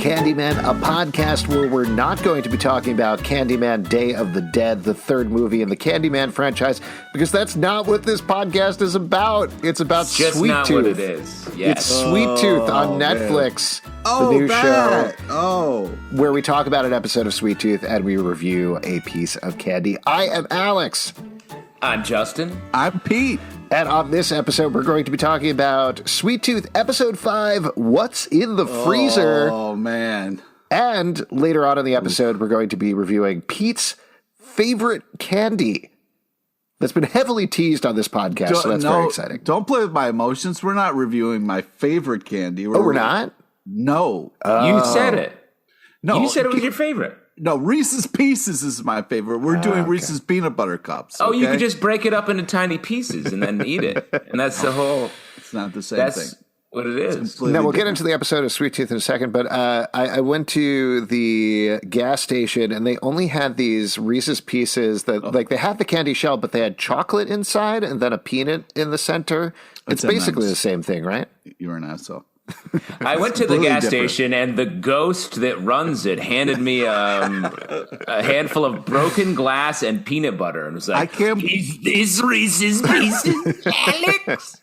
Candyman, a podcast where we're not going to be talking about Candyman Day of the Dead, the third movie in the Candyman franchise, because that's not what this podcast is about. It's about just Sweet not Tooth. what it is. Yes. It's Sweet Tooth on Netflix, the new show where we talk about an episode of Sweet Tooth and we review a piece of candy. I am Alex. I'm Justin. I'm Pete. And on this episode, we're going to be talking about Sweet Tooth Episode 5, What's in the Freezer? Oh, man. And later on in the episode, we're going to be reviewing Pete's favorite candy. That's been heavily teased on this podcast, so that's very exciting. Don't play with my emotions. We're not reviewing my favorite candy. We're not? No. You said it. No. You said it was your favorite. No, Reese's Pieces is my favorite. We're doing Reese's Peanut Butter Cups. Oh, you could just break it up into tiny pieces and then eat it. And that's the whole... It's not the same That's thing. what it is. Now, we'll get into the episode of Sweet Tooth in a second, but I went to the gas station, and they only had these Reese's Pieces that, like, they had the candy shell, but they had chocolate inside and then a peanut in the center. It's basically the same thing, right? You're an asshole. I went to the gas station, and the ghost that runs it handed me a handful of broken glass and peanut butter, and was like, "Is this Reese's Pieces, Alex?"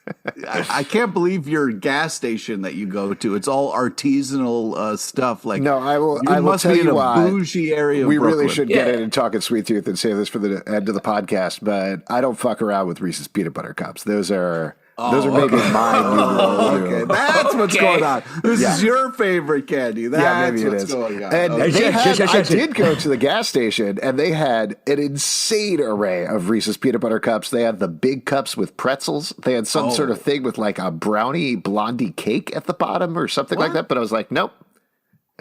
I can't believe your gas station that you go to. It's all artisanal stuff. Like, no, I will. I will must tell be in you a why. bougie area. We of Brooklyn. really should get in and talk at Sweet Tooth and save this for the end of the podcast. But I don't fuck around with Reese's peanut butter cups. Those are making mine. Okay, that's what's going on. This is your favorite candy. That's what's going on. And I did go to the gas station, and they had an insane array of Reese's peanut butter cups. They had the big cups with pretzels. They had some sort of thing with like a brownie blondie cake at the bottom or something like that. But I was like, nope.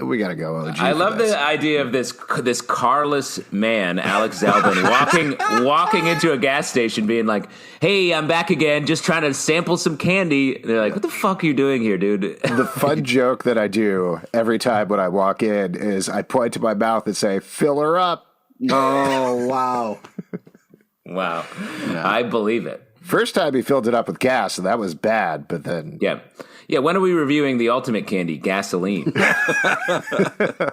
We gotta go. I love the idea of this carless man, Alex Zalbin, walking into a gas station, being like, "Hey, I'm back again, just trying to sample some candy." And they're like, "What the fuck are you doing here, dude?" The fun joke that I do every time when I walk in is I point to my mouth and say, "Fill her up." Oh wow, wow! Yeah. I believe it. First time he filled it up with gas, and that was bad. But then, yeah. When are we reviewing the ultimate candy, gasoline?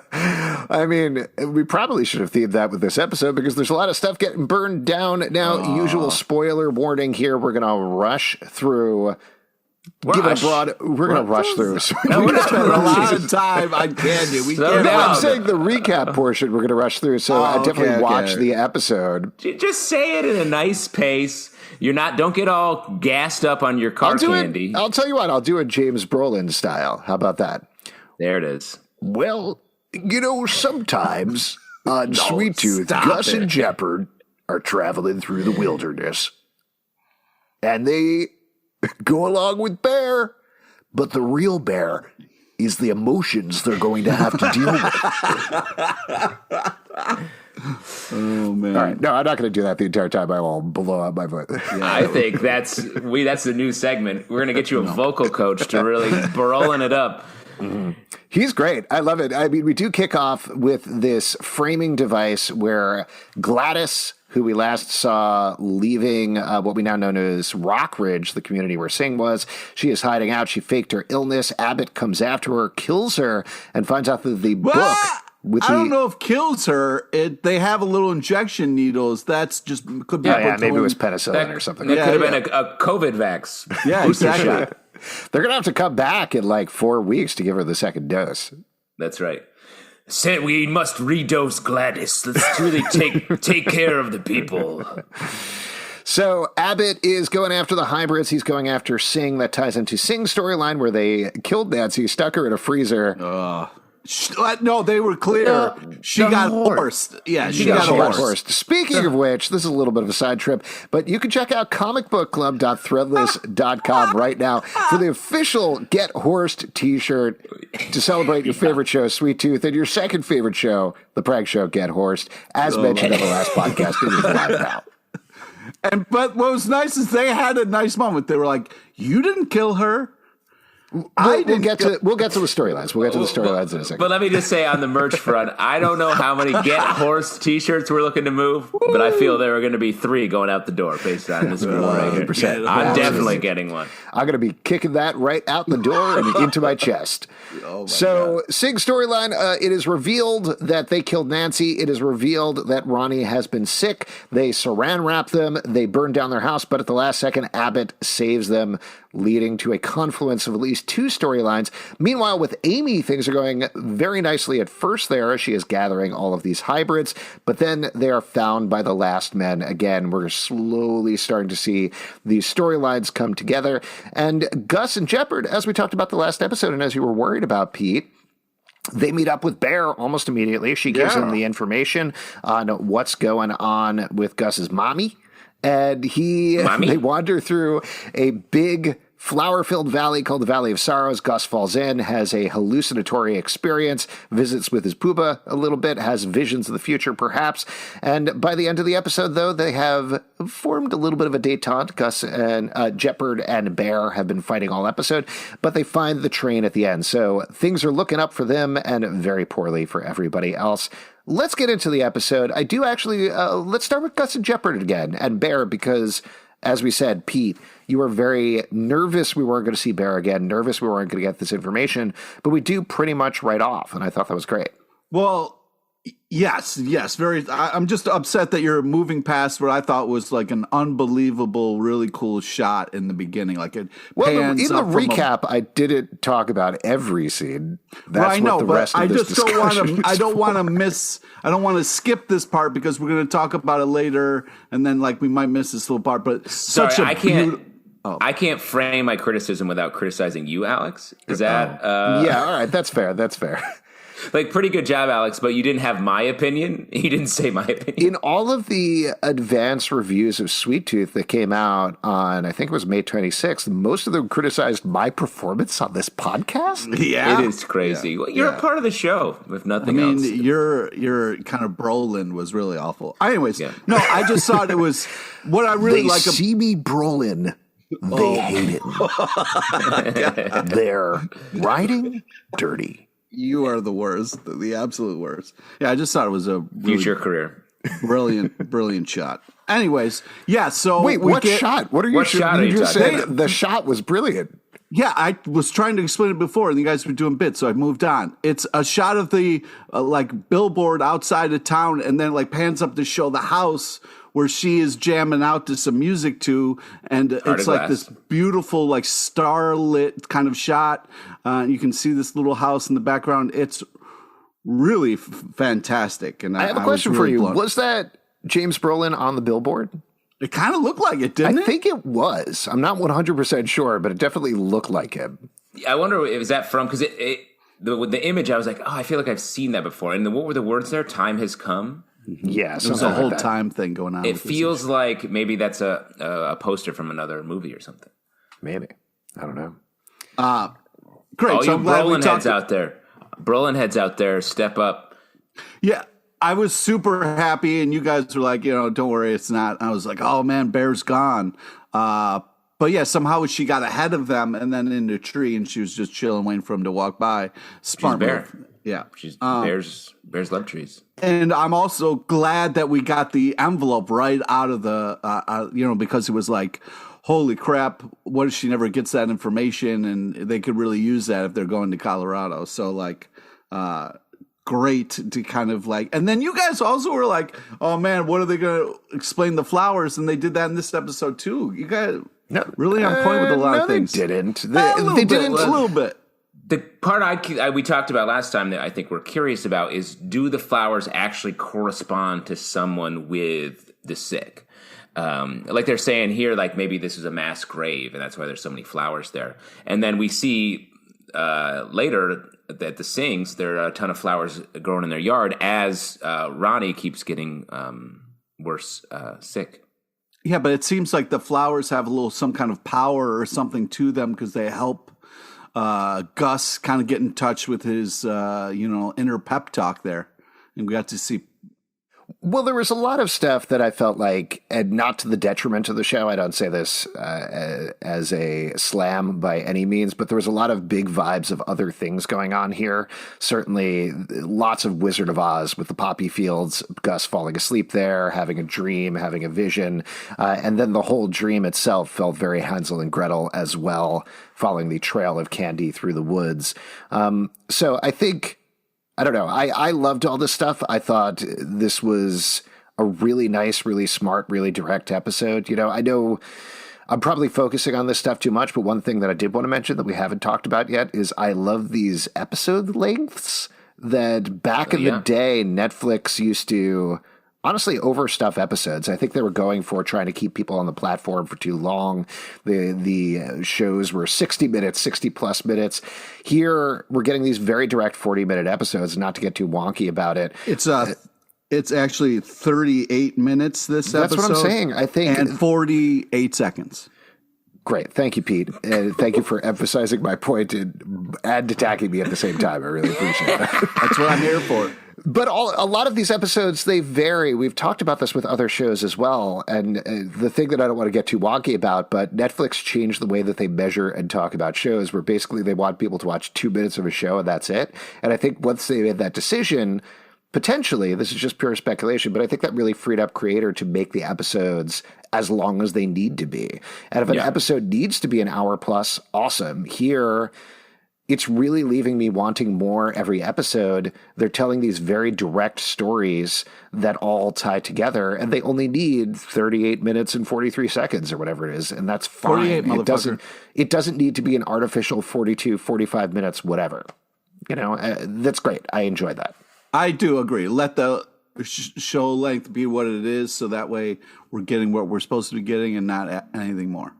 I mean, we probably should have themed that with this episode because there's a lot of stuff getting burned down. Now, usual spoiler warning here. We're going to rush through. We're going to rush through. No, we're not spending a lot of time on candy. I'm saying the recap portion we're going to rush through. So I definitely watch the episode. Just say it in a nice pace. Don't get all gassed up on your car candy. I'll tell you what, I'll do it James Brolin style. How about that? There it is. Well, sometimes on Sweet Tooth, Gus and Jepperd are traveling through the wilderness. And they go along with Bear, but the real Bear is the emotions they're going to have to deal with. Oh man! All right, no, I'm not going to do that the entire time. I will blow out my voice. I think that's the new segment. We're going to get you a vocal coach to really Brolin it up. Mm-hmm. He's great. I love it. I mean, we do kick off with this framing device where Gladys, who we last saw leaving what we now know as Rockridge, the community where Singh was, she is hiding out. She faked her illness. Abbott comes after her, kills her, and finds out that the book... I don't know if kills her. They have a little injection needles. That's just could be. Maybe it was penicillin or something. That could have been a COVID vax. Yeah, exactly. They're gonna have to come back in like 4 weeks to give her the second dose. That's right. Say we must redose Gladys. Let's really take care of the people. So Abbott is going after the hybrids. He's going after Singh. That ties into Singh's storyline where they killed Nancy, stuck her in a freezer. No, they were clear. She got horsed. Yeah, she got horsed. Speaking of which, this is a little bit of a side trip, but you can check out comicbookclub.threadless.com right now for the official Get Horsed t-shirt to celebrate your favorite show, Sweet Tooth, and your second favorite show, the prank show, Get Horsed, as mentioned in the last podcast. It is live now. But what was nice is they had a nice moment. They were like, "You didn't kill her." We'll get to the storylines. We'll get to the storylines in a second. But let me just say on the merch front, I don't know how many Get Horse T-shirts we're looking to move, but I feel there are going to be 3 going out the door based on this group right here. I'm definitely getting one. I'm going to be kicking that right out the door and into my chest. God. Singh's storyline, it is revealed that they killed Nancy. It is revealed that Rani has been sick. They saran wrap them. They burn down their house, but at the last second, Abbott saves them, leading to a confluence of at least 2 storylines. Meanwhile, with Aimee, things are going very nicely at first there. She is gathering all of these hybrids, but then they are found by the last men. Again, we're slowly starting to see these storylines come together. And Gus and Jepperd, as we talked about the last episode, and as you were worried about, Pete, they meet up with Bear almost immediately. She gives them the information on what's going on with Gus's mommy. And they wander through a big flower-filled valley called the Valley of Sorrows. Gus falls in, has a hallucinatory experience, visits with his poobah a little bit, has visions of the future, perhaps. And by the end of the episode, though, they have formed a little bit of a détente. Gus and Jepperd and Bear have been fighting all episode, but they find the train at the end. So things are looking up for them and very poorly for everybody else. Let's get into the episode. I do actually, let's start with Gus and Jepperd again, and Bear, because, as we said, Pete, you were very nervous we weren't going to see Bear again, nervous we weren't going to get this information, but we do pretty much right off, and I thought that was great. Well, yes, very. I'm just upset that you're moving past what I thought was like an unbelievable, really cool shot in the beginning. Like it. Well, in the recap, I didn't talk about every scene. That's I know, what the rest but of this discussion I don't want to miss. I don't want to skip this part because we're going to talk about it later, and then like we might miss this little part. But I can't frame my criticism without criticizing you, Alex. Is that? Yeah, all right. That's fair. Like, pretty good job, Alex, but you didn't have my opinion. You didn't say my opinion. In all of the advanced reviews of Sweet Tooth that came out on, I think it was May 26th, most of them criticized my performance on this podcast. Yeah. It is crazy. Yeah. Well, you're a part of the show, if nothing else. I mean, your kind of Brolin was really awful. Anyways, no, I just thought it was what I really like. They see me Brolin. They hate it. They're riding dirty. You are the worst, the absolute worst. Yeah, I just thought it was a really future career, brilliant shot. Anyways, yeah. So wait, what shot? What are you? What shot? You just said the shot was brilliant. Yeah, I was trying to explain it before, and you guys were doing bits, so I moved on. It's a shot of the like billboard outside of town, and then like pans up to show the house where she is jamming out to some music to, and it's like this beautiful, like starlit kind of shot. You can see this little house in the background. It's really fantastic. And I have a question for you. Was that James Brolin on the billboard? It kind of looked like it, didn't it? I think it was. I'm not 100% sure, but it definitely looked like him. I wonder, is that from, because the image, I was like, oh, I feel like I've seen that before. And what were the words there? Time has come? Yeah, there's a whole time thing going on. It feels like maybe that's a poster from another movie or something. Maybe. I don't know. Great. Oh, so Brolin heads out there. Brolin heads out there. Step up. Yeah, I was super happy, and you guys were like, don't worry, it's not. I was like, oh man, Bear's gone. But yeah, somehow she got ahead of them, and then in the tree, and she was just chilling, waiting for him to walk by. Smart Bear. Yeah, she's bears love trees. And I'm also glad that we got the envelope right out of the, because it was like, holy crap, what if she never gets that information? And they could really use that if they're going to Colorado. So like, great to kind of like, and then you guys also were like, oh man, what are they going to explain the flowers? And they did that in this episode too. You guys really on point with a lot of things. They didn't. They didn't a little bit. The part we talked about last time that I think we're curious about is, do the flowers actually correspond to someone with the sick? Like they're saying here, like maybe this is a mass grave, and that's why there's so many flowers there. And then we see later that the Singhs, there are a ton of flowers growing in their yard as Rani keeps getting worse sick. Yeah, but it seems like the flowers have some kind of power or something to them because they help Gus kind of get in touch with his, inner pep talk there. And we got to see. Well, there was a lot of stuff that I felt like, and not to the detriment of the show, I don't say this as a slam by any means, but there was a lot of big vibes of other things going on here. Certainly lots of Wizard of Oz with the poppy fields, Gus falling asleep there, having a dream, having a vision, and then the whole dream itself felt very Hansel and Gretel as well, following the trail of candy through the woods. So I think... I don't know. I loved all this stuff. I thought this was a really nice, really smart, really direct episode. I know I'm probably focusing on this stuff too much, but one thing that I did want to mention that we haven't talked about yet is I love these episode lengths that back in the day, Netflix used to honestly overstuff episodes. I think they were going for trying to keep people on the platform for too long. The shows were 60 minutes, 60 plus minutes. Here we're getting these very direct 40-minute episodes, not to get too wonky about it. It's actually 38 minutes this episode. That's what I'm saying. I think and 48 seconds. Great. Thank you, Pete. And thank you for emphasizing my point and attacking me at the same time. I really appreciate it. That's what I'm here for. But a lot of these episodes, they vary. We've talked about this with other shows as well. And the thing that I don't want to get too wonky about, but Netflix changed the way that they measure and talk about shows, where basically they want people to watch 2 minutes of a show and that's it. And I think once they made that decision, potentially, this is just pure speculation, but I think that really freed up creator to make the episodes as long as they need to be. And if an episode needs to be an hour plus, awesome. Here, it's really leaving me wanting more every episode. They're telling these very direct stories that all tie together, and they only need 38 minutes and 43 seconds or whatever it is, and that's fine. It doesn't need to be an artificial 42, 45 minutes, whatever. That's great. I enjoy that. I do agree. Let the show length be what it is, so that way we're getting what we're supposed to be getting and not anything more.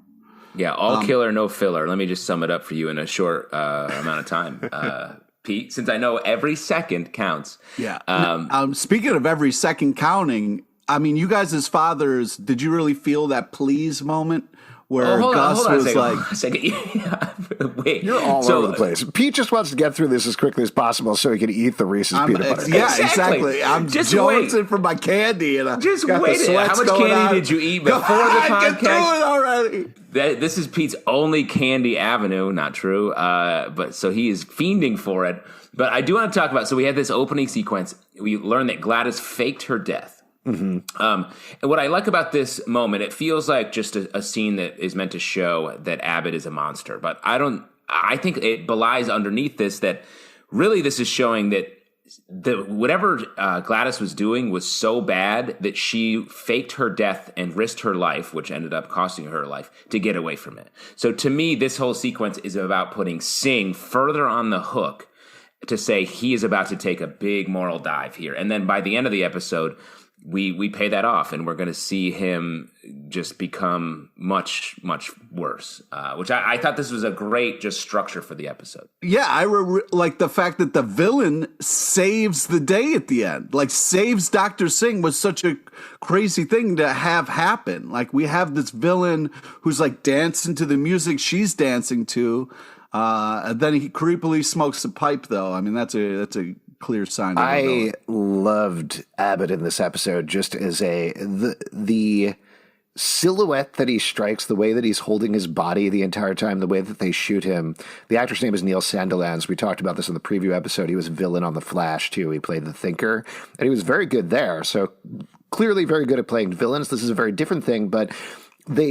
Yeah, all killer, no filler. Let me just sum it up for you in a short amount of time, Pete, since I know every second counts. Yeah. Speaking of every second counting, I mean, you guys as fathers, did you really feel that please moment? Where Gus was like, wait, you're all over the place. Pete just wants to get through this as quickly as possible so he can eat the Reese's peanut butter. Yeah, exactly. I'm just jonesing for my candy, and just wait. How much candy did you eat before the podcast? Get through it already. This is Pete's only candy avenue. Not true, but so he is fiending for it. But I do want to talk about. So we had this opening sequence. We learned that Gladys faked her death. Mm-hmm. And what I like about this moment, it feels like just a scene that is meant to show that Abbott is a monster. But I think it belies underneath this that really this is showing that whatever Gladys was doing was so bad that she faked her death and risked her life, which ended up costing her life, to get away from it. So to me, this whole sequence is about putting Singh further on the hook to say he is about to take a big moral dive here. And then by the end of the episode, we pay that off, and we're going to see him just become much, much worse, which I thought this was a great just structure for the episode. Yeah, I like the fact that the villain saves the day at the end, like saves Dr. Singh was such a crazy thing to have happen. Like we have this villain who's like dancing to the music she's dancing to, and then he creepily smokes a pipe, though. I mean, that's a clear sign. I loved Abbott in this episode just as the silhouette that he strikes, the way that he's holding his body the entire time, the way that they shoot him. The actor's name is Neil Sandilands. We talked about this in the preview episode. He was a villain on The Flash, too. He played the Thinker, and he was very good there. So clearly very good at playing villains. This is a very different thing, but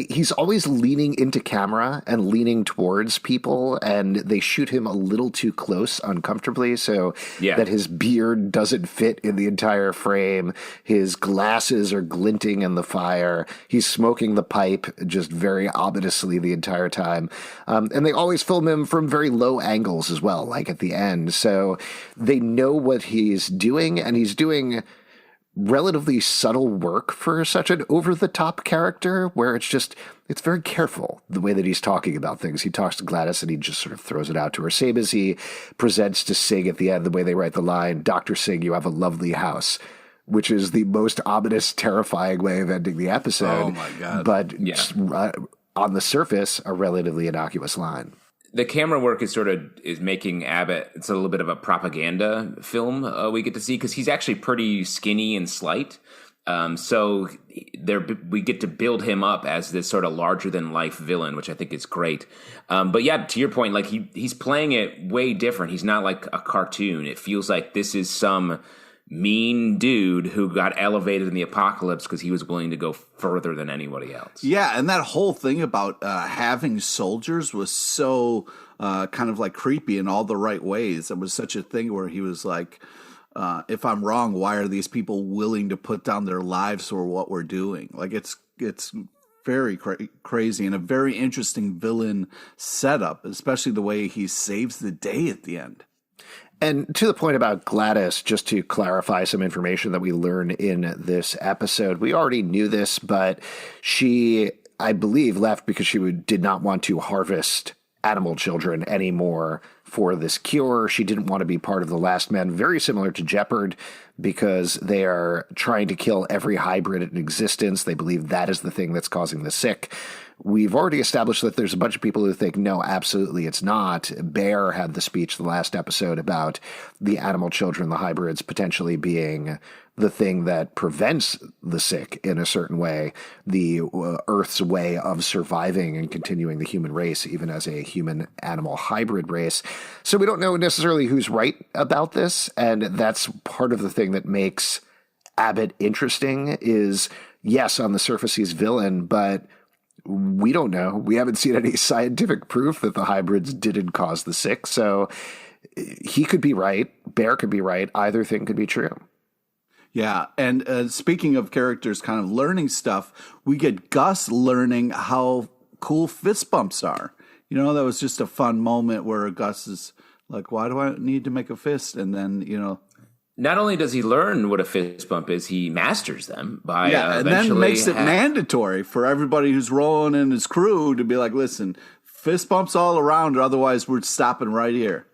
he's always leaning into camera and leaning towards people, and they shoot him a little too close uncomfortably so that his beard doesn't fit in the entire frame. His glasses are glinting in the fire. He's smoking the pipe just very ominously the entire time. And they always film him from very low angles as well, like at the end. So they know what he's doing, and he's doing relatively subtle work for such an over-the-top character where it's very careful the way that he's talking about things. He talks to Gladys and he just sort of throws it out to her. Same as he presents to Singh at the end, the way they write the line, "Dr. Singh, you have a lovely house," which is the most ominous, terrifying way of ending the episode. Oh, my God. But on the surface, a relatively innocuous line. The camera work is making Abbott. It's a little bit of a propaganda film we get to see because he's actually pretty skinny and slight. So we get to build him up as this sort of larger than life villain, which I think is great. But yeah, to your point, like he's playing it way different. He's not like a cartoon. It feels like this is some mean dude who got elevated in the apocalypse because he was willing to go further than anybody else. Yeah, and that whole thing about having soldiers was so kind of like creepy in all the right ways. It was such a thing where he was like, if I'm wrong, why are these people willing to put down their lives for what we're doing? Like it's very crazy and a very interesting villain setup, especially the way he saves the day at the end. And to the point about Gladys, just to clarify some information that we learn in this episode, we already knew this, but she, I believe, left because she did not want to harvest animal children anymore for this cure. She didn't want to be part of the last men, very similar to Jepperd, because they are trying to kill every hybrid in existence. They believe that is the thing that's causing the sick. We've already established that there's a bunch of people who think, no, absolutely it's not. Bear had the speech the last episode about the animal children, the hybrids, potentially being the thing that prevents the sick in a certain way, the Earth's way of surviving and continuing the human race, even as a human-animal hybrid race. So we don't know necessarily who's right about this, and that's part of the thing that makes Abbott interesting is, yes, on the surface he's villain, but we don't know. We haven't seen any scientific proof that the hybrids didn't cause the sick. So he could be right. Bear could be right. Either thing could be true. Yeah. And speaking of characters kind of learning stuff, we get Gus learning how cool fist bumps are. You know, that was just a fun moment where Gus is like, why do I need to make a fist? And then, you know, not only does he learn what a fist bump is, he masters them by and then makes it mandatory for everybody who's rolling in his crew to be like, listen, fist bumps all around, or otherwise we're stopping right here.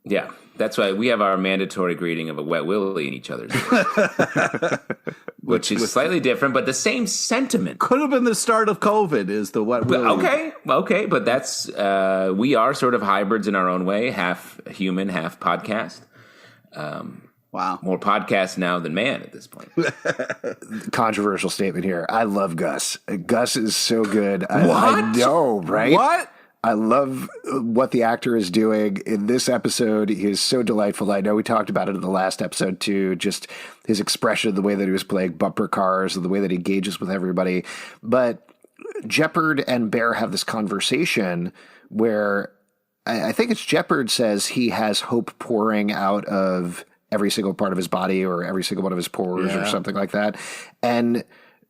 Yeah, that's why we have our mandatory greeting of a wet willy in each other's ears. which is slightly different, but the same sentiment. Could have been the start of COVID is the wet willy. Okay, but that's we are sort of hybrids in our own way, half human, half podcast. Wow. More podcast now than man at this point. Controversial statement here. I love Gus. Gus is so good. I know, right? What? I love what the actor is doing in this episode. He is so delightful. I know we talked about it in the last episode too, just his expression, the way that he was playing bumper cars, the way that he engages with everybody. But Jepperd and Bear have this conversation where I think it's Jepperd says he has hope pouring out of every single part of his body or every single one of his pores or something like that. And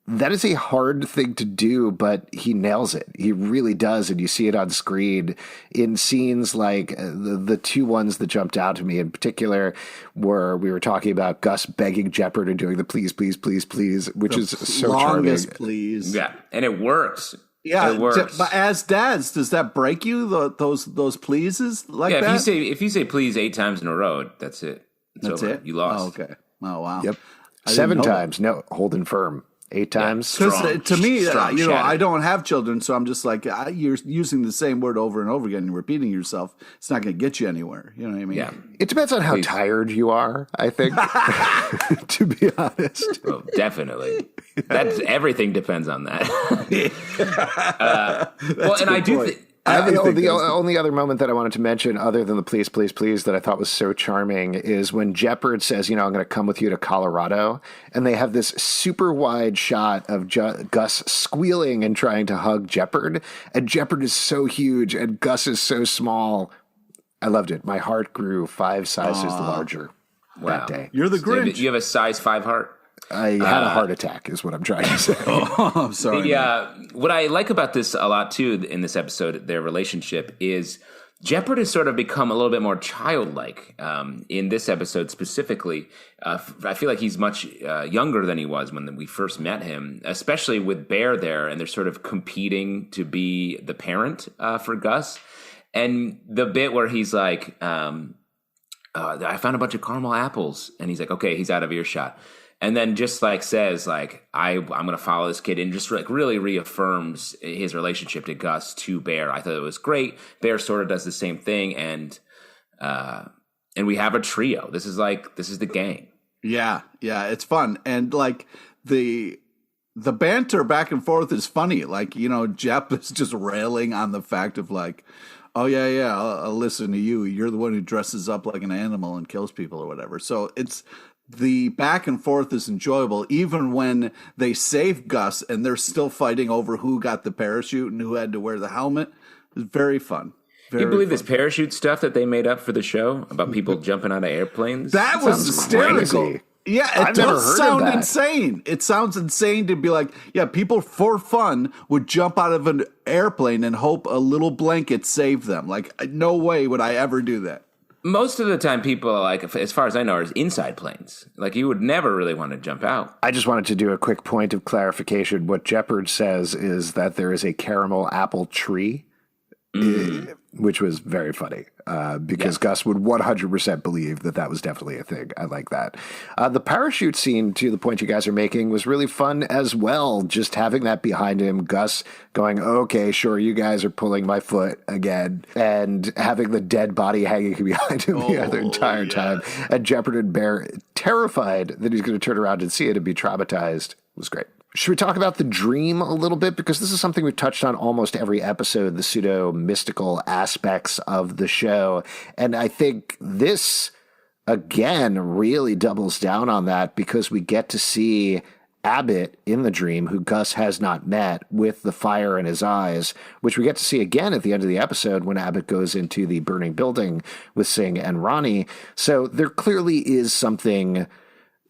that is a hard thing to do, but he nails it. He really does. And you see it on screen in scenes like the two ones that jumped out to me in particular, where we were talking about Gus begging Jepperd and doing the please, please, please, please, which is so charming. Please. Yeah. And it works. Yeah, it works. But as dads, does that break you? Those pleases like that? If you say please 8 times in a row, that's it. That's over. it. You lost. Oh, okay. Oh wow. Yep. 7 times. No, holding firm. 8 times. Because to me, I don't have children, so I'm just like, you're using the same word over and over again and repeating yourself. It's not going to get you anywhere. You know what I mean? Yeah. It depends on how tired you are, I think, to be honest. Oh, definitely. Everything depends on that. I do think. The only other moment that I wanted to mention, other than the please, please, please, that I thought was so charming is when Jepperd says, I'm going to come with you to Colorado. And they have this super wide shot of Gus squealing and trying to hug Jepperd. And Jepperd is so huge and Gus is so small. I loved it. My heart grew 5 sizes larger that day. You're the Grinch. So you have a size 5 heart? I had a heart attack is what I'm trying to say. I'm sorry. What I like about this a lot, too, in this episode, their relationship, is Jepperd has sort of become a little bit more childlike in this episode specifically. I feel like he's much younger than he was when we first met him, especially with Bear there, and they're sort of competing to be the parent for Gus. And the bit where he's like, I found a bunch of caramel apples, and he's like, okay, he's out of earshot. And then just like says like, I'm going to follow this kid, and just like really reaffirms his relationship to Gus to Bear. I thought it was great. Bear sort of does the same thing. And we have a trio. This is the gang. Yeah. Yeah. It's fun. And like the banter back and forth is funny. Like, you know, Jepp is just railing on the fact of like, oh yeah, I'll listen to you. You're the one who dresses up like an animal and kills people or whatever. So the back and forth is enjoyable, even when they save Gus and they're still fighting over who got the parachute and who had to wear the helmet. It's very fun. You believe this parachute stuff that they made up for the show about people jumping out of airplanes? That was hysterical. Crazy. Yeah, it does sound insane. It sounds insane to be like, yeah, people for fun would jump out of an airplane and hope a little blanket saved them. Like, no way would I ever do that. Most of the time, people, like, as far as I know, are inside planes. Like, you would never really want to jump out. I just wanted to do a quick point of clarification. What Jepperd says is that there is a caramel apple tree, which was very funny. Because Gus would 100% believe that was definitely a thing. I like that. The parachute scene, to the point you guys are making, was really fun as well. Just having that behind him, Gus going, okay, sure, you guys are pulling my foot again, and having the dead body hanging behind him the entire time. And Jepperd and Bear, terrified that he's going to turn around and see it and be traumatized, was great. Should we talk about the dream a little bit? Because this is something we've touched on almost every episode, the pseudo-mystical aspects of the show. And I think this, again, really doubles down on that because we get to see Abbott in the dream, who Gus has not met, with the fire in his eyes, which we get to see again at the end of the episode when Abbott goes into the burning building with Singh and Rani. So there clearly is something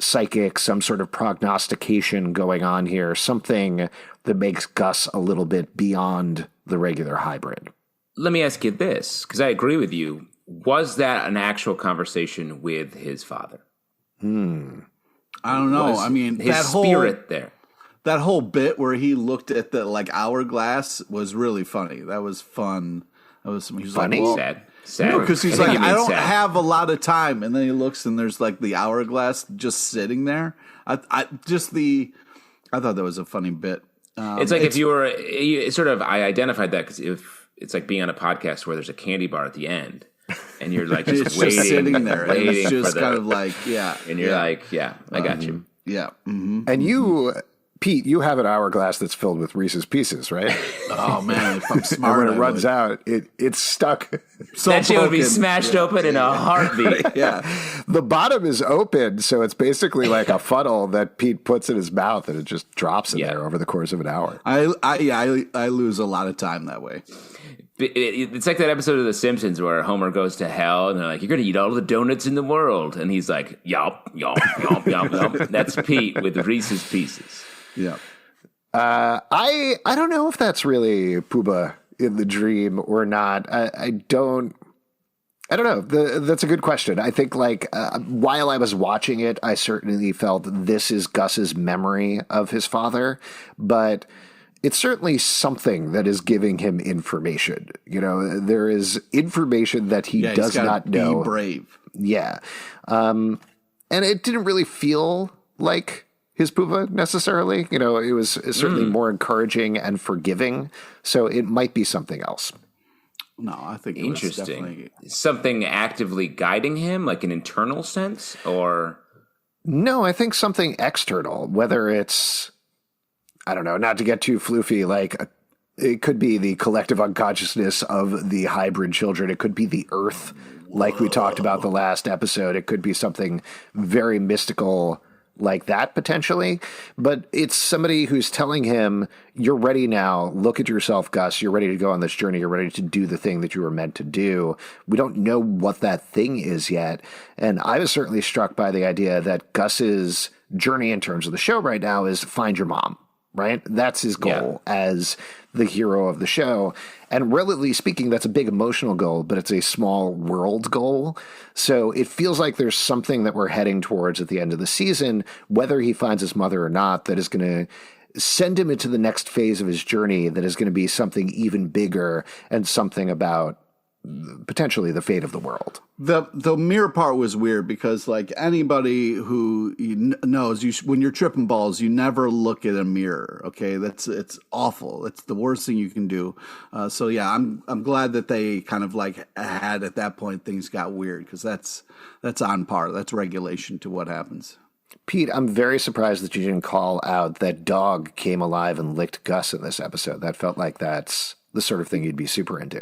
psychic, some sort of prognostication going on here, something that makes Gus a little bit beyond the regular hybrid. Let me ask you this, because I agree with you. Was that an actual conversation with his father? I don't know. I mean, his spirit there. That whole bit where he looked at the like hourglass was really funny. That was fun. That was he was funny. Like, well, sad. No, because he's like, I don't have a lot of time, and then he looks and there's like the hourglass just sitting there. I thought that was a funny bit. It's like if you were I identified that because if it's like being on a podcast where there's a candy bar at the end, and you're like just waiting, just sitting there, and it's just kind of like and you're like, I got you, and you. Pete, you have an hourglass that's filled with Reese's Pieces, right? Oh, man, if I'm smart. And when it runs out, it's stuck. So that shit would be smashed open in a heartbeat. The bottom is open, so it's basically like a funnel that Pete puts in his mouth, and it just drops in there over the course of an hour. I lose a lot of time that way. It's like that episode of The Simpsons where Homer goes to hell and they're like, you're going to eat all the donuts in the world. And he's like, yop, yop, yop, yop, yop. That's Pete with Reese's Pieces. Yeah. I don't know if that's really Pooba in the dream or not. I don't know. That's a good question. I think like while I was watching it, I certainly felt this is Gus's memory of his father, but it's certainly something that is giving him information. You know, there is information that he does not know. Be brave. Yeah. And it didn't really feel like his Pooba necessarily. You know, it was certainly more encouraging and forgiving. So it might be something else. No, I think interesting. Something actively guiding him, like an internal sense, or no? I think something external. Whether it's, I don't know, not to get too floofy. Like it could be the collective unconsciousness of the hybrid children. It could be the Earth, like we talked about the last episode. It could be something very mystical like that potentially, but it's somebody who's telling him, you're ready now. Look at yourself, Gus. You're ready to go on this journey. You're ready to do the thing that you were meant to do. We don't know what that thing is yet. And I was certainly struck by the idea that Gus's journey in terms of the show right now is find your mom, right? That's his goal as the hero of the show. And relatively speaking, that's a big emotional goal, but it's a small world goal. So it feels like there's something that we're heading towards at the end of the season, whether he finds his mother or not, that is going to send him into the next phase of his journey that is going to be something even bigger and something about potentially the fate of the world. The mirror part was weird because, like, anybody who knows, when you're tripping balls, you never look at a mirror. Okay, it's awful. It's the worst thing you can do. So yeah, I'm glad that they kind of like had at that point things got weird because that's on par. That's regulation to what happens. Pete, I'm very surprised that you didn't call out that dog came alive and licked Gus in this episode. That felt like that's the sort of thing you'd be super into.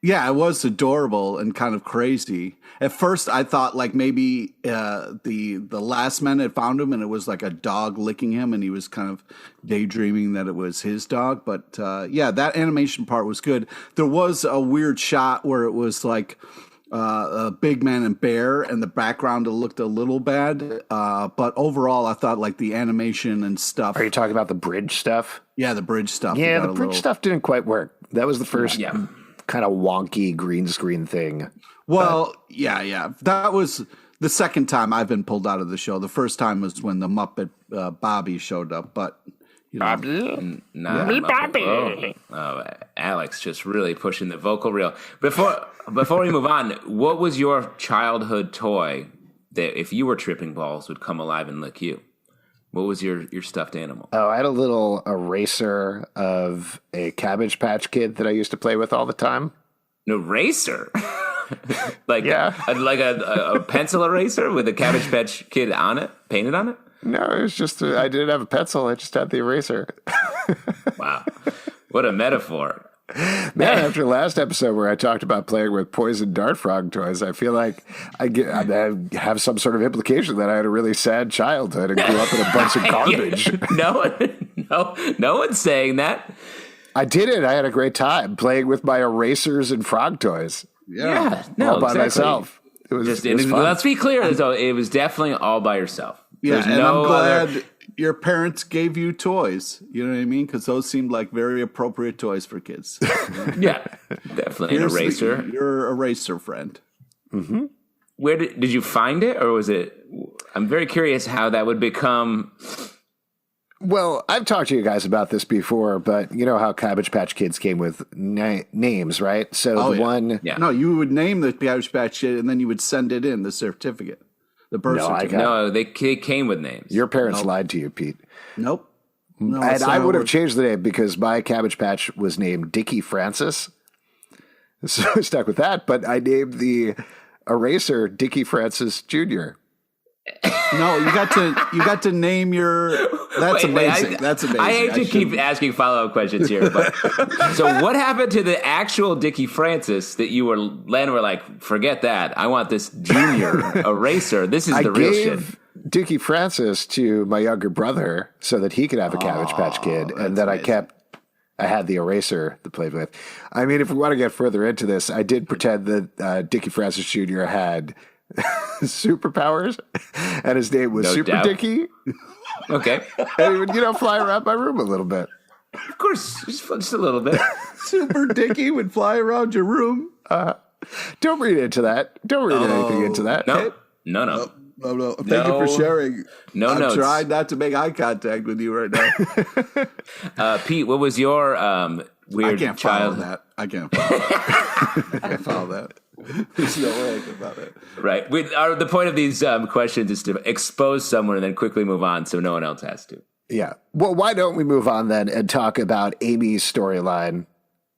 Yeah, it was adorable and kind of crazy. At first, I thought like maybe the last man had found him and it was like a dog licking him and he was kind of daydreaming that it was his dog. But yeah, that animation part was good. There was a weird shot where it was like a big man and bear and the background looked a little bad. But overall, I thought like the animation and stuff. Are you talking about the bridge stuff? Yeah, the bridge stuff. Yeah, the bridge stuff didn't quite work. That was the first kind of wonky green screen thing. Well, yeah. That was the second time I've been pulled out of the show. The first time was when the Muppet Bobby showed up, but you know, Bobby. Oh, Alex just really pushing the vocal reel. Before we move on, what was your childhood toy that if you were tripping balls would come alive and lick you? What was your stuffed animal? Oh, I had a little eraser of a Cabbage Patch Kid that I used to play with all the time. An eraser? like a pencil eraser with a Cabbage Patch Kid on it, painted on it? No, it was just, I didn't have a pencil. I just had the eraser. Wow. What a metaphor. Man, after last episode where I talked about playing with poison dart frog toys, I feel like I have some sort of implication that I had a really sad childhood and grew up in a bunch of garbage. No one's saying that. I didn't. I had a great time playing with my erasers and frog toys. Yeah, all by myself. It was fun. Let's be clear, though. It was definitely all by yourself. Yeah, and I'm glad your parents gave you toys. You know what I mean? Because those seemed like very appropriate toys for kids. Yeah, definitely an eraser. Your eraser friend. Mm-hmm. Where did you find it, or was it? I'm very curious how that would become. Well, I've talked to you guys about this before, but you know how Cabbage Patch Kids came with names, right? So one... Yeah. No, you would name the Cabbage Patch Kid, and then you would send it in, the certificate. The birth certificate. No, they came with names. Your parents lied to you, Pete. Nope. No, and I would have changed the name because my Cabbage Patch was named Dickie Francis. So I stuck with that, but I named the eraser Dickie Francis Jr. No, you got to name your. That's amazing. That's amazing. I hate to keep asking follow-up questions here, but so what happened to the actual Dickie Francis that you were like, forget that. I want this junior eraser. This is the real shit. Dickie Francis to my younger brother so that he could have a Cabbage Patch Kid, and then amazing. I had the eraser to play with. I mean, if we want to get further into this, I did pretend that Dickie Francis Jr. had superpowers, and his name was Super Dickie. Okay. And he would, fly around my room a little bit. Of course, just a little bit. Super Dickie would fly around your room. Don't read into that. Don't read anything into that. No. No. Thank you for sharing. I'm trying not to make eye contact with you right now. Pete, what was your weird I can't child? Follow that. I can't follow that. There's no way I can follow that. Right. The point of these questions is to expose someone and then quickly move on so no one else has to. Yeah. Well, why don't we move on then and talk about Aimee's storyline?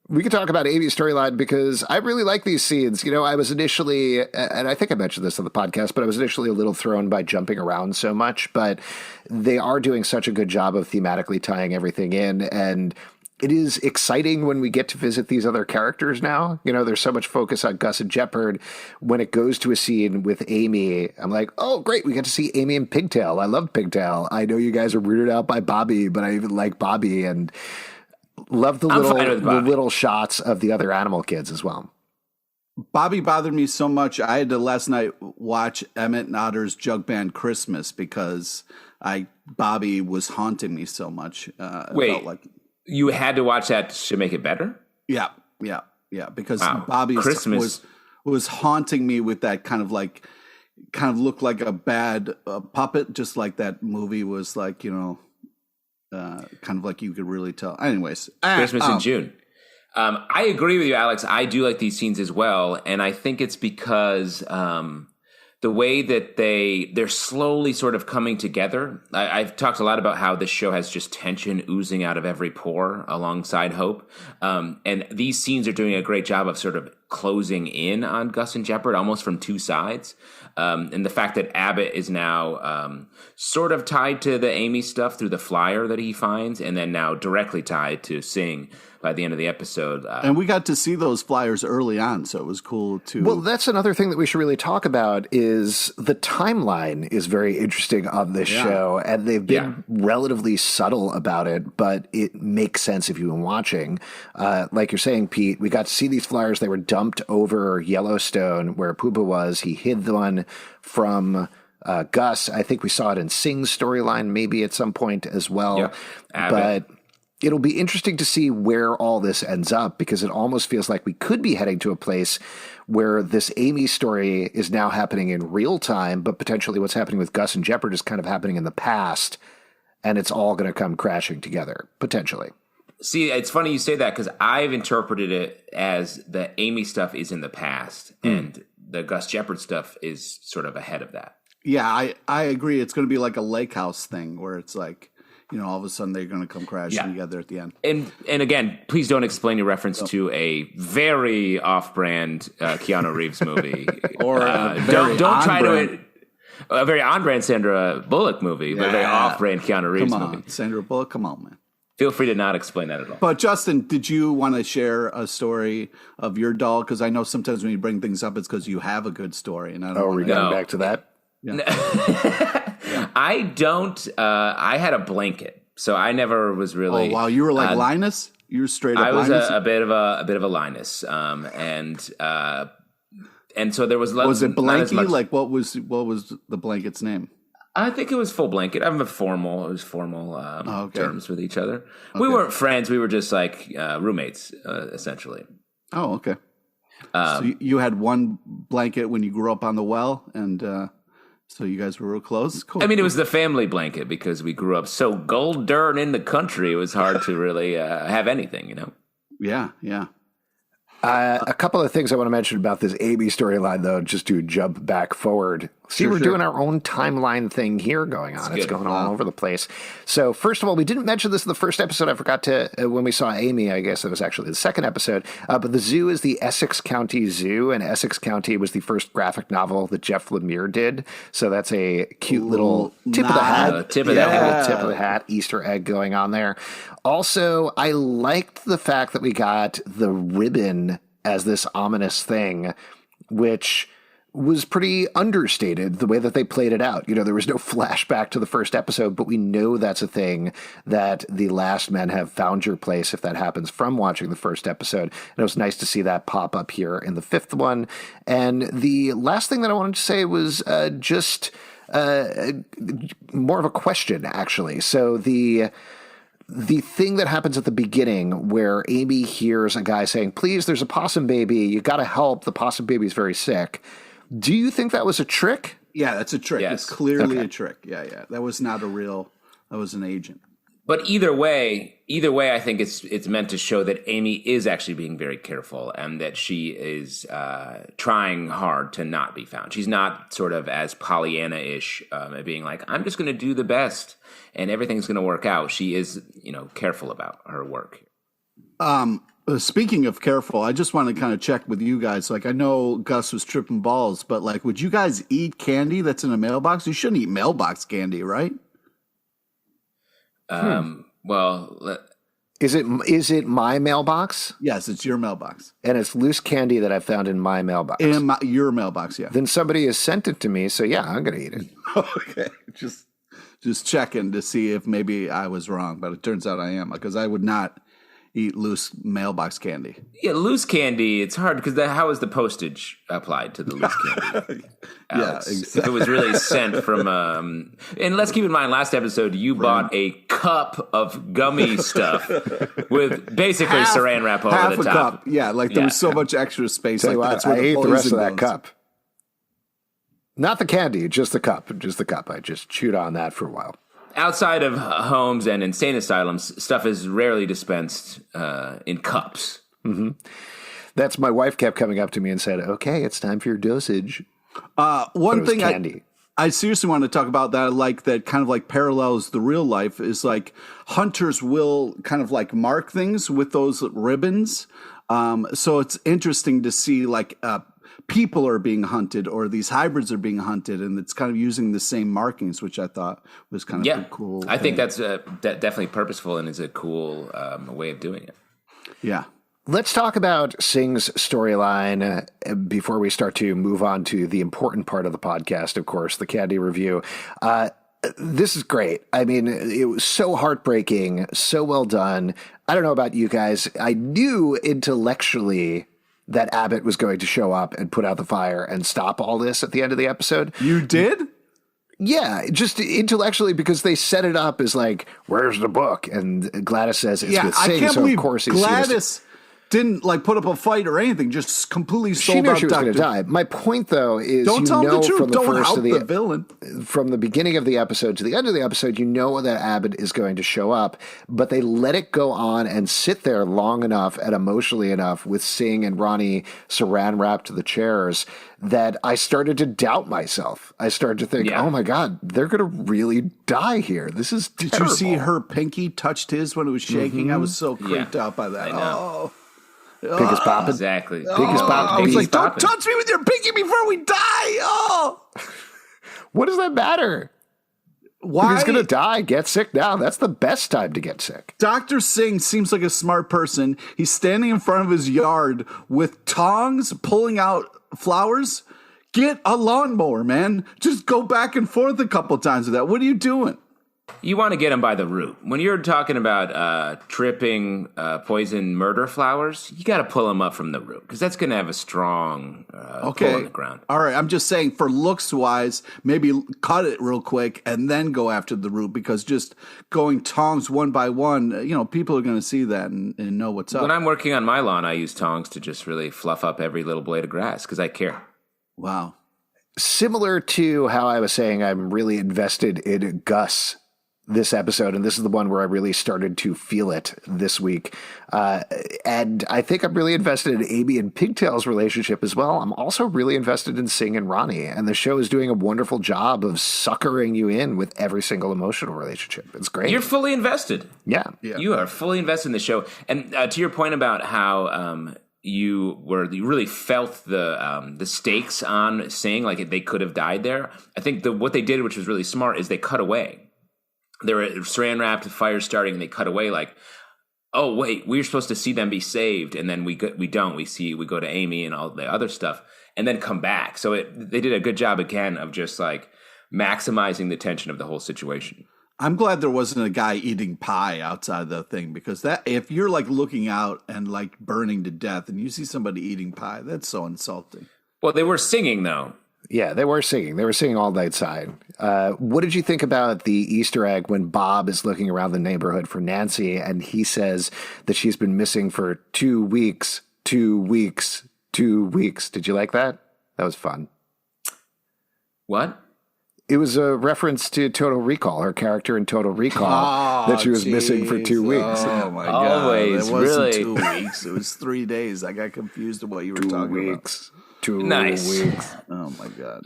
We could talk about Aimee's storyline because I really like these scenes. I was initially, and I think I mentioned this on the podcast, but I was initially a little thrown by jumping around so much, but they are doing such a good job of thematically tying everything in, and it is exciting when we get to visit these other characters now. There's so much focus on Gus and Jepperd. When it goes to a scene with Aimee, I'm like, oh, great, we get to see Aimee and Pigtail. I love Pigtail. I know you guys are weirded out by Bobby, but I even like Bobby, and love the little shots of the other animal kids as well. Bobby bothered me so much. I had to last night watch Emmett and Otter's Jug Band Christmas because Bobby was haunting me so much. Wait. Felt like, you had to watch that to make it better? Yeah. Because Bobby was haunting me with that kind of looked like a bad puppet, just like that movie was like, kind of like you could really tell. Anyways, Christmas in June. I agree with you, Alex. I do like these scenes as well, and I think it's because the way that they're slowly sort of coming together. I've talked a lot about how this show has just tension oozing out of every pore alongside hope. And these scenes are doing a great job of sort of closing in on Gus and Jepperd almost from two sides. And the fact that Abbott is now sort of tied to the Aimee stuff through the flyer that he finds, and then now directly tied to Singh by the end of the episode. And we got to see those flyers early on, so it was cool too. Well, that's another thing that we should really talk about is the timeline is very interesting on this show, and they've been relatively subtle about it, but it makes sense if you've been watching. Like you're saying, Pete, we got to see these flyers. They were dumped over Yellowstone where Puba was. He hid one from Gus. I think we saw it in Singh's storyline maybe at some point as well. Yeah. But it'll be interesting to see where all this ends up, because it almost feels like we could be heading to a place where this Aimee story is now happening in real time, but potentially what's happening with Gus and Jepperd is kind of happening in the past, and it's all going to come crashing together, potentially. See, it's funny you say that, because I've interpreted it as the Aimee stuff is in the past, and the Gus Jepperd stuff is sort of ahead of that. Yeah, I agree. It's going to be like a lake house thing where it's like, all of a sudden they're going to come crashing together at the end. And again, please don't explain your reference to a very off-brand Keanu Reeves movie, or don't try to a very on-brand Sandra Bullock movie, but a very off-brand Keanu Reeves movie. Sandra Bullock, come on, man. Feel free to not explain that at all. But Justin, did you want to share a story of your doll? Because I know sometimes when you bring things up, it's because you have a good story, and I don't. We're going back to that. Yeah. I don't. I had a blanket, so I never was really. Oh wow, you were like Linus. You were straight up. I was Linus? a bit of a Linus, and so there was. Was it blanky? Like what was the blanket's name? I think it was full blanket. It was formal terms with each other. Okay. We weren't friends. We were just like roommates, essentially. Oh, okay. So you had one blanket when you grew up on the well, and. So you guys were real close? Cool. I mean, it was the family blanket because we grew up so gold dirt in the country. It was hard to really have anything, Yeah, yeah. A couple of things I want to mention about this Aimee storyline, though, just to jump back forward. See, we're doing our own timeline thing here going on. It's going all over the place. So, first of all, we didn't mention this in the first episode. I forgot to, when we saw Aimee, I guess it was actually the second episode. But the zoo is the Essex County Zoo, and Essex County was the first graphic novel that Jeff Lemire did. So that's a cute little tip of the hat. Tip of the hat, Easter egg going on there. Also, I liked the fact that we got the ribbon as this ominous thing, which was pretty understated, the way that they played it out. There was no flashback to the first episode, but we know that's a thing that the last men have found your place if that happens from watching the first episode. And it was nice to see that pop up here in the fifth one. And the last thing that I wanted to say was just more of a question, actually. So the thing that happens at the beginning where Aimee hears a guy saying, please, there's a possum baby, you got to help, the possum baby's very sick. Do you think that was a trick? Yeah, that's a trick. Yes. It's clearly a trick. Yeah. That was not that was an agent. But either way, I think it's meant to show that Aimee is actually being very careful and that she is trying hard to not be found. She's not sort of as Pollyanna-ish, being like, I'm just going to do the best and everything's going to work out. She is, careful about her work. Speaking of careful, I just want to kind of check with you guys. Like, I know Gus was tripping balls, but like, would you guys eat candy that's in a mailbox? You shouldn't eat mailbox candy, right? Well, is it my mailbox? Yes, it's your mailbox, and it's loose candy that I found in my mailbox. Your mailbox, yeah. Then somebody has sent it to me, so yeah, I'm gonna eat it. Okay, just checking to see if maybe I was wrong, but it turns out I am, because I would not eat loose mailbox candy. Yeah, loose candy, it's hard because how is the postage applied to the loose candy? Yeah, exactly. If it was really sent from and let's keep in mind, last episode you bought a cup of gummy stuff with basically saran wrap over the top. Half a cup. Yeah, there was so much extra space. Like that's where I ate the rest of that cup. Not the candy, just the cup. I just chewed on that for a while. Outside of homes and insane asylums, stuff is rarely dispensed in cups. That's my wife kept coming up to me and said, okay, it's time for your dosage. One thing I seriously want to talk about that I like that kind of like parallels the real life is like hunters will kind of like mark things with those ribbons. So it's interesting to see like people are being hunted or these hybrids are being hunted, and it's kind of using the same markings, which I thought was kind of cool. I think that's definitely purposeful and is a cool way of doing it. Yeah. Let's talk about Singh's storyline before we start to move on to the important part of the podcast, of course, the candy review. This is great. I mean, it was so heartbreaking, so well done. I don't know about you guys. I knew intellectually that Abbott was going to show up and put out the fire and stop all this at the end of the episode. You did? Yeah, just intellectually, because they set it up as like, where's the book? And Gladys says it's with Singh, so of course he's Gladys didn't like put up a fight or anything, just completely sold out. She knew she was going to die. My point, though, is don't tell the truth. From the don't first help of the villain. From the beginning of the episode to the end of the episode, you know that Abbott is going to show up, but they let it go on and sit there long enough and emotionally enough with Singh and Rani saran wrapped to the chairs that I started to doubt myself. I started to think, oh my God, they're going to really die here. This is terrible. Did you see her pinky touched his when it was shaking? I was so creeped out by that. I know. Pig is popping. Exactly. Pig is popping. I was like, don't touch me with your pinky before we die. Oh. What does that matter? Why? If he's going to die, get sick now. That's the best time to get sick. Dr. Singh seems like a smart person. He's standing in front of his yard with tongs pulling out flowers. Get a lawnmower, man. Just go back and forth a couple times with that. What are you doing? You want to get them by the root. When you're talking about tripping poison murder flowers, you got to pull them up from the root because that's going to have a strong pull on the ground. All right. I'm just saying for looks wise, maybe cut it real quick and then go after the root because just going tongs one by one, people are going to see that and know what's up. When I'm working on my lawn, I use tongs to just really fluff up every little blade of grass because I care. Wow. Similar to how I was saying I'm really invested in Gus this episode, and this is the one where I really started to feel it this week. And I think I'm really invested in Aimee and Pigtail's relationship as well. I'm also really invested in Singh and Rani, and the show is doing a wonderful job of suckering you in with every single emotional relationship. It's great. You're fully invested. Yeah. You are fully invested in the show. And to your point about how you really felt the stakes on Singh, like they could have died there. I think what they did, which was really smart, is they cut away. They were saran wrapped, the fire starting, and they cut away like, oh wait, we were supposed to see them be saved, and then we don't. We go to Aimee and all the other stuff, and then come back. So they did a good job again of just like maximizing the tension of the whole situation. I'm glad there wasn't a guy eating pie outside the thing because that if you're like looking out and like burning to death and you see somebody eating pie, that's so insulting. Well, they were singing though. Yeah, they were singing. They were singing all night side. What did you think about the Easter egg when Bob is looking around the neighborhood for Nancy and he says that she's been missing for 2 weeks, 2 weeks, 2 weeks? Did you like that? That was fun. What? It was a reference to Total Recall, her character in Total Recall, that she was missing for 2 weeks. Oh, my God. Always, it wasn't really. 2 weeks. It was 3 days. I got confused with what you were talking 2 weeks. about. 2 Nice. weeks. Oh, my God.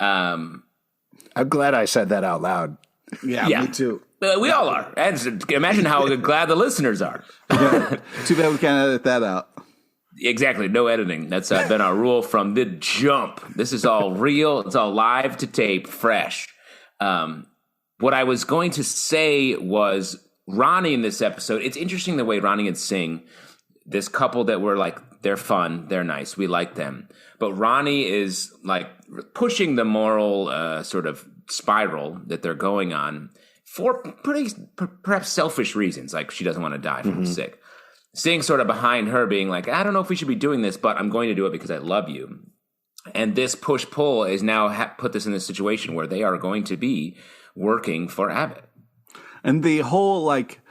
I'm glad I said that out loud. Yeah, me too. We all are. And imagine how glad the listeners are. Too bad we can't edit that out. Exactly. No editing. That's been our rule from the jump. This is all real. It's all live to tape, fresh. What I was going to say was Rani in this episode. It's interesting the way Rani and Singh, this couple that were like, they're fun, they're nice, we like them. But Rani is like pushing the moral sort of spiral that they're going on for pretty perhaps selfish reasons. Like she doesn't want to die from sick. Singh sort of behind her being like, I don't know if we should be doing this, but I'm going to do it because I love you. And this push-pull is now put this in a situation where they are going to be working for Abbott. And the whole, like,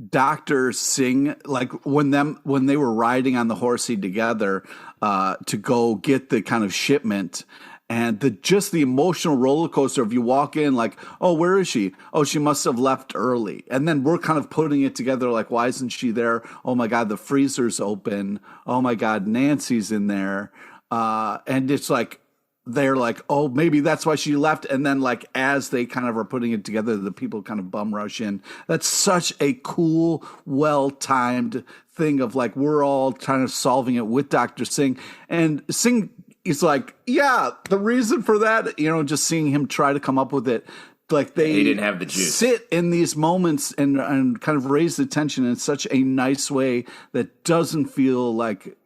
Dr. Singh, like, when they were riding on the horsey together to go get the kind of shipment, And the emotional roller coaster of you walk in like, oh, where is she? Oh, she must have left early. And then we're kind of putting it together like, why isn't she there? Oh, my God, the freezer's open. Oh, my God, Nancy's in there. And it's like, they're like, oh, maybe that's why she left. And then like as they kind of are putting it together, the people kind of bum rush in. That's such a cool, well-timed thing of like we're all kind of solving it with Dr. Singh. And Singh is like, yeah, the reason for that, just seeing him try to come up with it. Like they didn't have the juice. Sit in these moments and kind of raise the tension in such a nice way that doesn't feel like,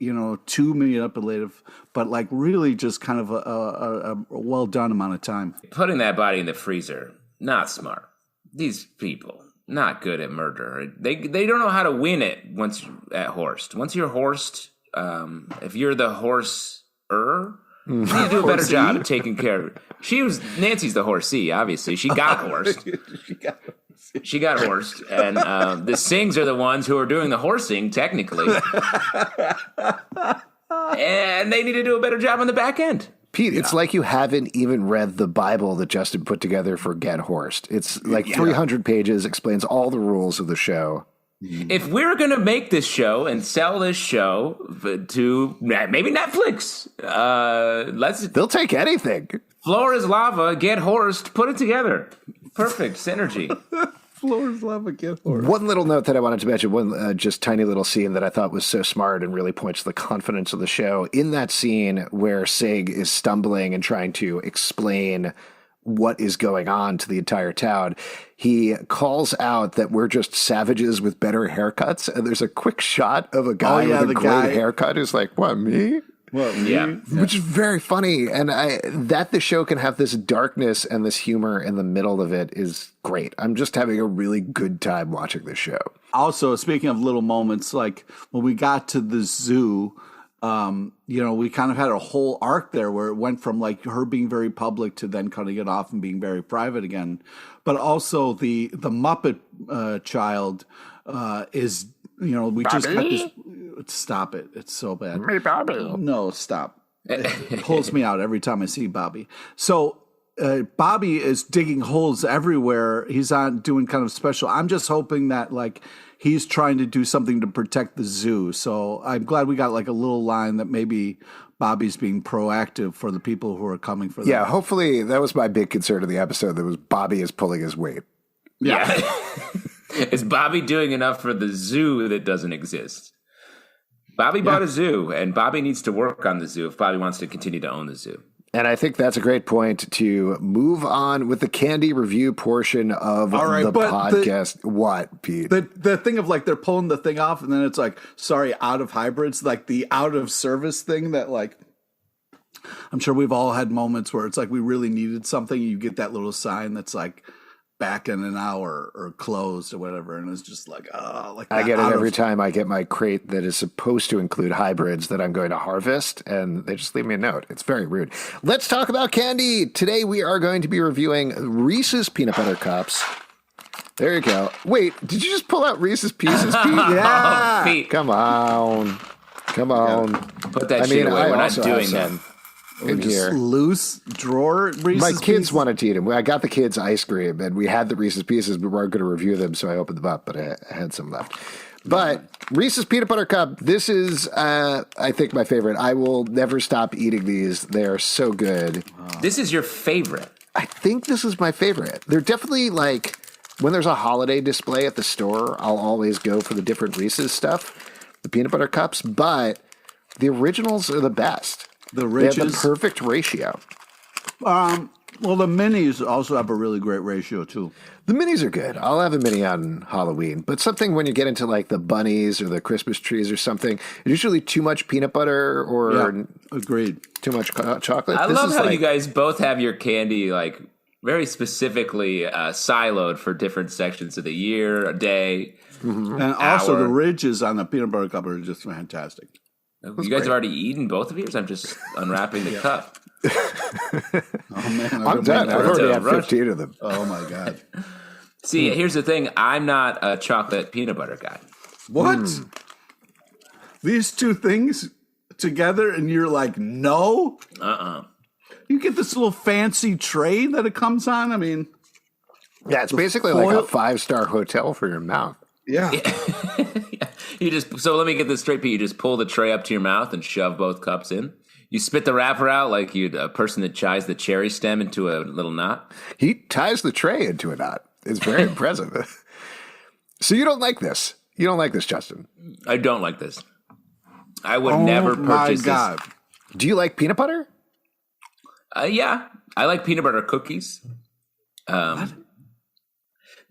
too manipulative, but like really just kind of a well done amount of time. Putting that body in the freezer, not smart. These people, not good at murder. They don't know how to win it once at Horst. Once you're Horst, if you're the horse-er, you need to do a better job of taking care of it. Nancy's the horsey, obviously. She got Horst. She got Horst. And the Singhs are the ones who are doing the horsing, technically. And they need to do a better job on the back end. Pete, it's like you haven't even read the Bible that Justin put together for Get Horst. It's like 300 pages, explains all the rules of the show. If we're going to make this show and sell this show to maybe Netflix, they'll take anything. Floor is lava, Get Horst, put it together. Perfect synergy. Floor is lava, Get Horst. One little note that I wanted to mention, one just tiny little scene that I thought was so smart and really points to the confidence of the show. In that scene where Singh is stumbling and trying to explain what is going on to the entire town, he calls out that we're just savages with better haircuts, and there's a quick shot of a guy with a great haircut who's like, what, me? What, yeah. Which is very funny, and that the show can have this darkness and this humor in the middle of it is great. I'm just having a really good time watching this show. Also, speaking of little moments, like when we got to the zoo, we kind of had a whole arc there where it went from like her being very public to then cutting it off and being very private again. But also the Muppet child is, we Bobby? Just got this. Stop it. It's so bad. Me, Bobby. No, stop. It pulls me out every time I see Bobby. So Bobby is digging holes everywhere. He's on doing kind of special. I'm just hoping that like he's trying to do something to protect the zoo. So I'm glad we got like a little line that maybe Bobby's being proactive for the people who are coming for them. Yeah, hopefully that was my big concern of the episode. That was Bobby is pulling his weight. Yeah. Is Bobby doing enough for the zoo that doesn't exist? Bobby bought a zoo, and Bobby needs to work on the zoo if Bobby wants to continue to own the zoo. And I think that's a great point to move on with the candy review portion of the podcast. What, Pete? The thing of like they're pulling the thing off, and then it's like, sorry, out of hybrids, like the out of service thing that like, I'm sure we've all had moments where it's like we really needed something. You get that little sign that's like, back in an hour or closed or whatever, and it's just like, oh, like I get it every time I get my crate that is supposed to include hybrids that I'm going to harvest, and they just leave me a note. It's very rude. Let's talk about candy. Today we are going to be reviewing Reese's Peanut Butter Cups. There you go. Wait, did you just pull out Reese's Pieces, Pete? Yeah. Pete. Come on. Put that shit away. We're not doing that. In here. Loose drawer Reese's My kids wanted to eat them. I got the kids ice cream, and we had the Reese's Pieces, but we weren't going to review them, so I opened them up, but I had some left. But Reese's Peanut Butter Cup, this is, I think, my favorite. I will never stop eating these. They are so good. This is your favorite? I think this is my favorite. They're definitely like, when there's a holiday display at the store, I'll always go for the different Reese's stuff, the peanut butter cups, but the originals are the best. The riches. They have the perfect ratio. Well, the minis also have a really great ratio, too. The minis are good. I'll have a mini on Halloween. But something when you get into like the bunnies or the Christmas trees or something, it's usually too much peanut butter or agreed. Too much chocolate. I love how you guys both have your candy like very specifically siloed for different sections of the year, a day. Mm-hmm. And also the ridges on the peanut butter cup are just fantastic. You guys have already eaten both of yours? I'm just unwrapping the cup. Oh, man. I'm done. I've already had 15 of them. Oh, my God. See, here's the thing. I'm not a chocolate peanut butter guy. What? These two things together and you're like, no? Uh-uh. You get this little fancy tray that it comes on. I mean, yeah, it's basically like a 5-star hotel for your mouth. Yeah. So let me get this straight, Pete. You just pull the tray up to your mouth and shove both cups in. You spit the wrapper out like you'd a person that ties the cherry stem into a little knot. He ties the tray into a knot. It's very impressive. So you don't like this? You don't like this, Justin? I don't like this. I would never purchase this. Do you like peanut butter? Yeah, I like peanut butter cookies.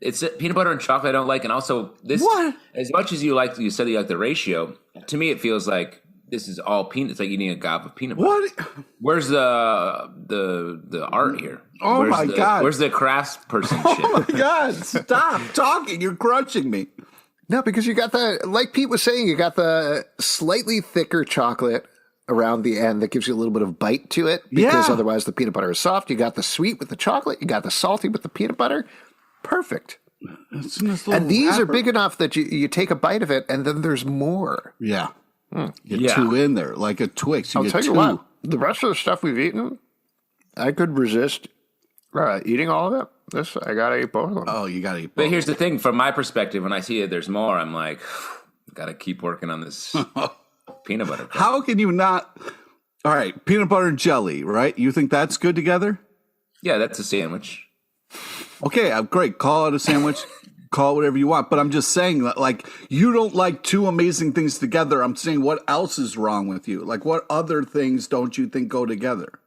It's peanut butter and chocolate I don't like, and also this. What? As much as you said you like the ratio. To me, it feels like this is all peanut. It's like eating a gob of peanut butter. What? Where's the art here? Oh my God! Where's the crafts person shit? Oh my God! Stop talking. You're crushing me. No, because you got like Pete was saying, you got the slightly thicker chocolate around the end that gives you a little bit of bite to it, because otherwise the peanut butter is soft. You got the sweet with the chocolate. You got the salty with the peanut butter. Perfect. And these are big enough that you take a bite of it, and then there's more. Yeah. Get two in there, like a Twix. I'll tell you what, the rest of the stuff we've eaten, I could resist eating all of it. I got to eat both of them. Oh, you got to eat both. But here's the thing. From my perspective, when I see it, there's more, I'm like, got to keep working on this peanut butter. How can you not? All right, peanut butter and jelly, right? You think that's good together? Yeah, that's a sandwich. Okay, great. Call it a sandwich. Call it whatever you want. But I'm just saying that, like, you don't like two amazing things together. I'm saying, what else is wrong with you? Like, what other things don't you think go together?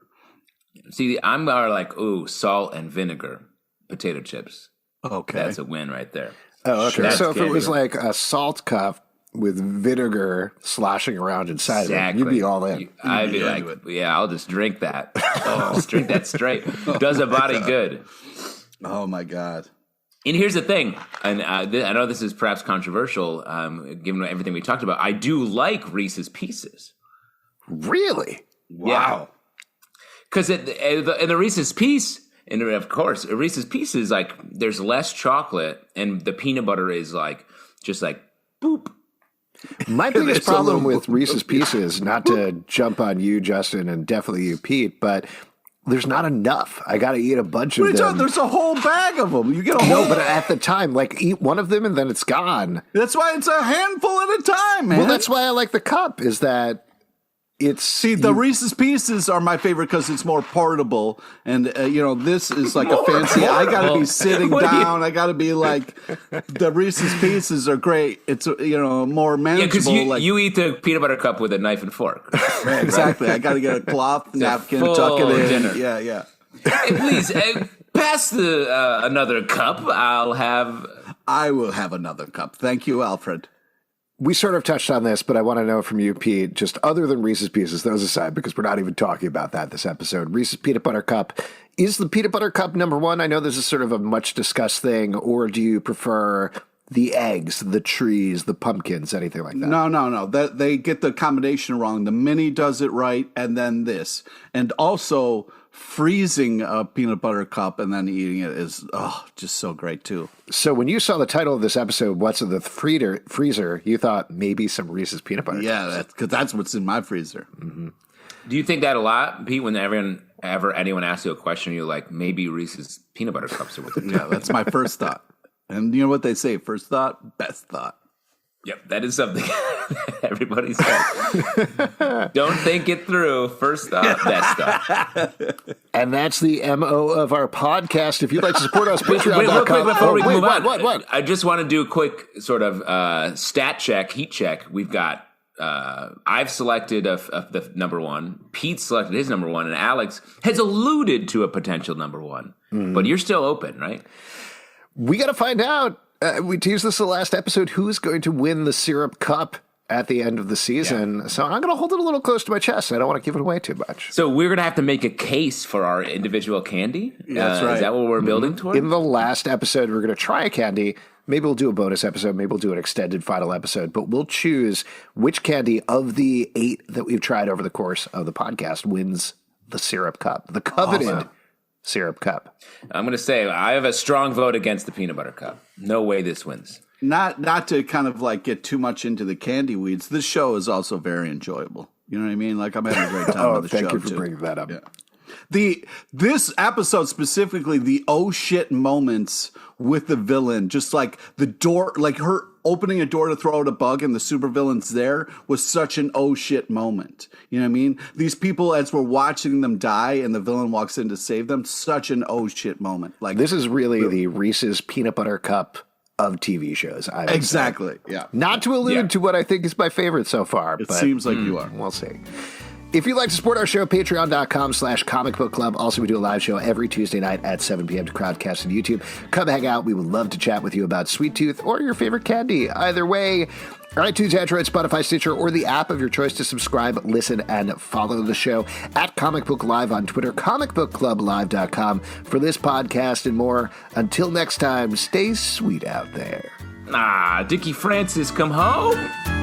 See, I'm more like, salt and vinegar potato chips. Okay. That's a win right there. Oh, okay. So if it was like a salt cup with vinegar sloshing around inside of it, you'd be all in. I'd be like, I'll just drink that. Just drink that straight. Does a body good. Oh, my God. And here's the thing, and I know this is perhaps controversial, given everything we talked about. I do like Reese's Pieces. Really? Wow. Because in the Reese's Piece, and of course, a Reese's Pieces, like, there's less chocolate, and the peanut butter is like, just like, boop. My biggest problem with Reese's Pieces, not to jump on you, Justin, and definitely you, Pete, but there's not enough. I got to eat a bunch of them. There's a whole bag of them. You get a whole. No, but at the time, like, eat one of them and then it's gone. That's why it's a handful at a time, man. Well, that's why I like the cup, is that it's... the Reese's Pieces are my favorite because it's more portable. And, this is like a fancy... I got to be sitting down. I got to be like... The Reese's Pieces are great. It's, more manageable. Yeah, because you eat the peanut butter cup with a knife and fork. Right, exactly. I got to get a cloth napkin, tuck it in. Dinner. Yeah. Hey, please, pass another cup. I will have another cup. Thank you, Alfred. We sort of touched on this, but I want to know from you, Pete, just other than Reese's Pieces, those aside, because we're not even talking about that this episode. Reese's Peanut Butter Cup. Is the Peanut Butter Cup number one? I know this is sort of a much discussed thing, or do you prefer the eggs, the trees, the pumpkins, anything like that? No. They get the combination wrong. The mini does it right, and then this. And also, freezing a peanut butter cup and then eating it is just so great, too. So when you saw the title of this episode, What's in the Freezer, you thought maybe some Reese's Peanut Butter Cups. Yeah, because that's what's in my freezer. Mm-hmm. Do you think that a lot, Pete, when anyone asks you a question, you're like, maybe Reese's Peanut Butter Cups are with it? Yeah, that's my first thought. And you know what they say? First thought, best thought. Yep, that is something everybody says. Don't think it through. First thought, best thought. And that's the MO of our podcast. If you'd like to support us, Patreon.com. Wait, real quick before we move on. What? I just want to do a quick sort of stat check, heat check. We've got, I've selected the number one. Pete selected his number one. And Alex has alluded to a potential number one. But you're still open, right? We got to find out. We teased this the last episode. Who's going to win the Syrup Cup at the end of the season? Yeah. So I'm going to hold it a little close to my chest. I don't want to give it away too much. So we're going to have to make a case for our individual candy? That's right. Is that what we're building toward? In the last episode, we're going to try a candy. Maybe we'll do a bonus episode. Maybe we'll do an extended final episode. But we'll choose which candy of the 8 that we've tried over the course of the podcast wins the Syrup Cup. The coveted Syrup Cup. I'm going to say I have a strong vote against the peanut butter cup. No way this wins. Not to kind of like get too much into the candy weeds. This show is also very enjoyable. You know what I mean? Like I'm having a great time on the show. Thank you for bringing that up. Yeah. This episode specifically, the oh shit moments with the villain, just like the door, like her opening a door to throw out a bug and the supervillain's there, was such an oh shit moment. You know what I mean? These people, as we're watching them die and the villain walks in to save them, such an oh shit moment. Like, this is really the Reese's peanut butter cup of TV shows. I would exactly. say. Yeah. Not to allude to what I think is my favorite so far. It seems like you are. We'll see. If you'd like to support our show, patreon.com/Comic Book Club. Also, we do a live show every Tuesday night at 7 p.m. to Crowdcast on YouTube. Come hang out. We would love to chat with you about Sweet Tooth or your favorite candy. Either way, iTunes, Android, Spotify, Stitcher, or the app of your choice to subscribe, listen, and follow the show at Comic Book Live on Twitter, comicbookclublive.com for this podcast and more. Until next time, stay sweet out there. Dickie Francis, come home.